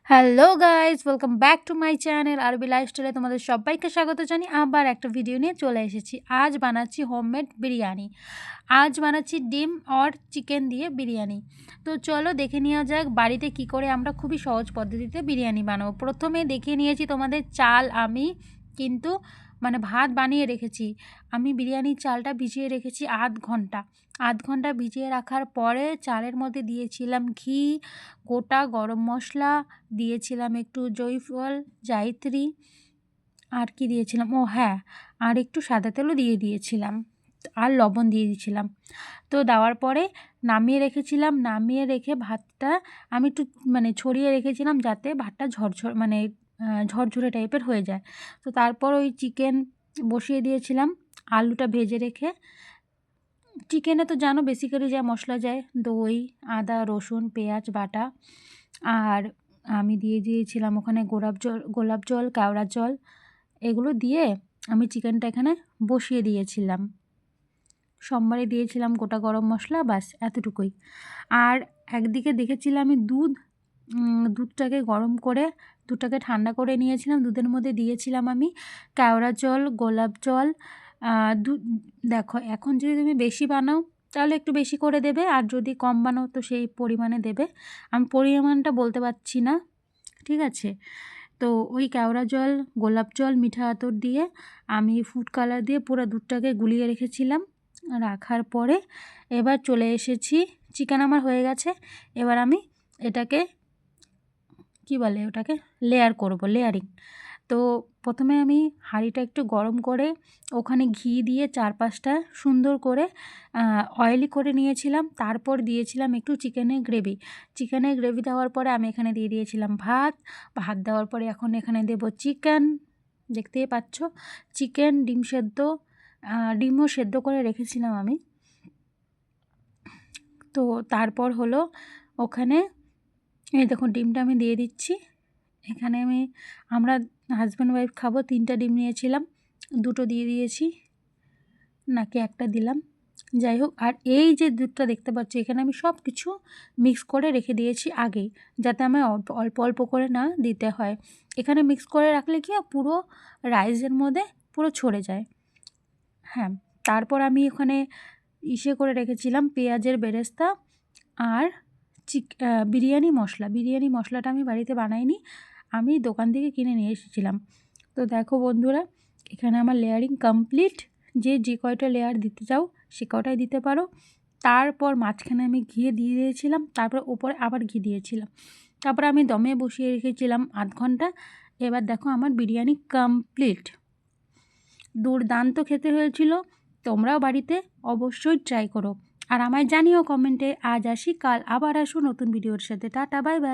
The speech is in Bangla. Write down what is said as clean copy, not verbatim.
Hello guys, welcome back to my channel আরবি লাইফস্টাইলে তোমাদের সবাইকে স্বাগত জানি। আবার একটা ভিডিও নিয়ে চলে এসেছি। আজ বানাচ্ছি হোমমেড বিরিয়ানি। আজ বানাচ্ছি ডিম আর চিকেন দিয়ে বিরিয়ানি। তো চলো দেখে নেওয়া যাক বাড়িতে কি করে আমরা খুবই সহজ পদ্ধতিতে বিরিয়ানি বানাবো। প্রথমে দেখিয়ে নিয়েছি তোমাদের চাল আমি কিন্তু ভাত বানিয়ে রেখেছি। আমি বিরিয়ানির চালটা ভিজিয়ে রেখেছি আধ ঘন্টা ভিজিয়ে রাখার পরে চালের মধ্যে দিয়েছিলাম ঘি, গোটা গরম মশলা, দিয়েছিলাম একটু জয়ফল, জায়িত্রী, আর কি দিয়েছিলাম, ও হ্যাঁ, আর একটু সাদা তেলও দিয়ে দিয়েছিলাম, আর লবণ দিয়ে দিয়েছিলাম। তো দেওয়ার পরে নামিয়ে রেখেছিলাম। নামিয়ে রেখে ভাতটা আমি একটু ছড়িয়ে রেখেছিলাম যাতে ভাতটা ঝরঝরে টাইপের হয়ে যায়। তো তারপর ওই চিকেন বসিয়ে দিয়েছিলাম আলুটা ভেজে রেখে। চিকেনে তো জানো বেসিক্যালি যা মশলা যায়, দই, আদা, রসুন, পেঁয়াজ বাটা, আর আমি দিয়ে দিয়েছিলাম ওখানে গোলাপ জল, কেওড়ার জল, এগুলো দিয়ে আমি চিকেনটা এখানে বসিয়ে দিয়েছিলাম। সোমবারে দিয়েছিলাম গোটা গরম মশলা, ব্যাস এতটুকুই। আর একদিকে দেখেছিলাম আমি দুধটাকে গরম করে দুধটাকে ঠান্ডা করে নিয়েছিলাম। দুধের মধ্যে দিয়েছিলাম আমি কেওড়া জল, গোলাপ জল। দেখো, এখন যদি তুমি বেশি বানাও তাহলে একটু বেশি করে দেবে, আর যদি কম বানাও তো সেই পরিমাণে দেবে। আমি পরিমাণটা বলতে পারছি না, ঠিক আছে? তো ওই কেওড়া জল, গোলাপ জল, মিঠা আতর দিয়ে আমি ফুড কালার দিয়ে পুরো দুধটাকে গুলিয়ে রেখেছিলাম। রাখার পরে এবার চলে এসেছি, চিকেন আমার হয়ে গেছে। এবার আমি এটাকে কি বলে, ওটাকে লেয়ার করব, লেয়ারিং। তো প্রথমে আমি হাঁড়িটা একটু গরম করে ওখানে ঘি দিয়ে চারপাশটা সুন্দর করে অয়েলি করে নিয়েছিলাম। তারপর দিয়েছিলাম একটু চিকেনের গ্রেভি দেওয়ার পরে আমি এখানে দিয়ে দিয়েছিলাম ভাত দেওয়ার পরে এখন এখানে দেব চিকেন। দেখতেই পাচ্ছ, চিকেন, ডিমও সেদ্ধ করে রেখেছিলাম আমি। তো তারপর হলো ওখানে এই দেখুন ডিমটা আমি দিয়ে দিচ্ছি। এখানে আমরা হাজব্যান্ড ওয়াইফ খাবো, 3টা ডিম নিয়েছিলাম, 2টো দিয়ে দিয়েছি, নাকি একটা দিলাম, যাই হোক। আর এই যে দুধটা দেখতে পাচ্ছি এখানে আমি সব কিছু মিক্স করে রেখে দিয়েছি আগেই, যাতে আমার অল্প অল্প অল্প করে না দিতে হয়। এখানে মিক্স করে রাখলে কি পুরো রাইসের মধ্যে পুরো ছড়ে যায়। হ্যাঁ, তারপর আমি ওখানে করে রেখেছিলাম পেঁয়াজের বেরেস্তা আর বিরিয়ানি মশলাটা আমি বাড়িতে বানাইনি, আমি দোকান থেকে কিনে নিয়ে এসেছিলাম। তো দেখো বন্ধুরা, এখানে আমার লেয়ারিং কমপ্লিট। যে কয়টা লেয়ার দিতে চাও সে কয়টাই দিতে পারো। তারপর মাঝখানে আমি ঘি দিয়ে দিয়েছিলাম, তারপর ওপরে আবার ঘি দিয়েছিলাম। তারপর আমি দমে বসিয়ে রেখেছিলাম আধ ঘন্টা। এবার দেখো আমার বিরিয়ানি কমপ্লিট। দুর্দান্ত খেতে হয়েছিল। তোমরাও বাড়িতে অবশ্যই ট্রাই করো, আর আমায় জানিও কমেন্টে। আজ আসি, কাল আবার আসো নতুন ভিডিওর সাথে। Tata, bye bye.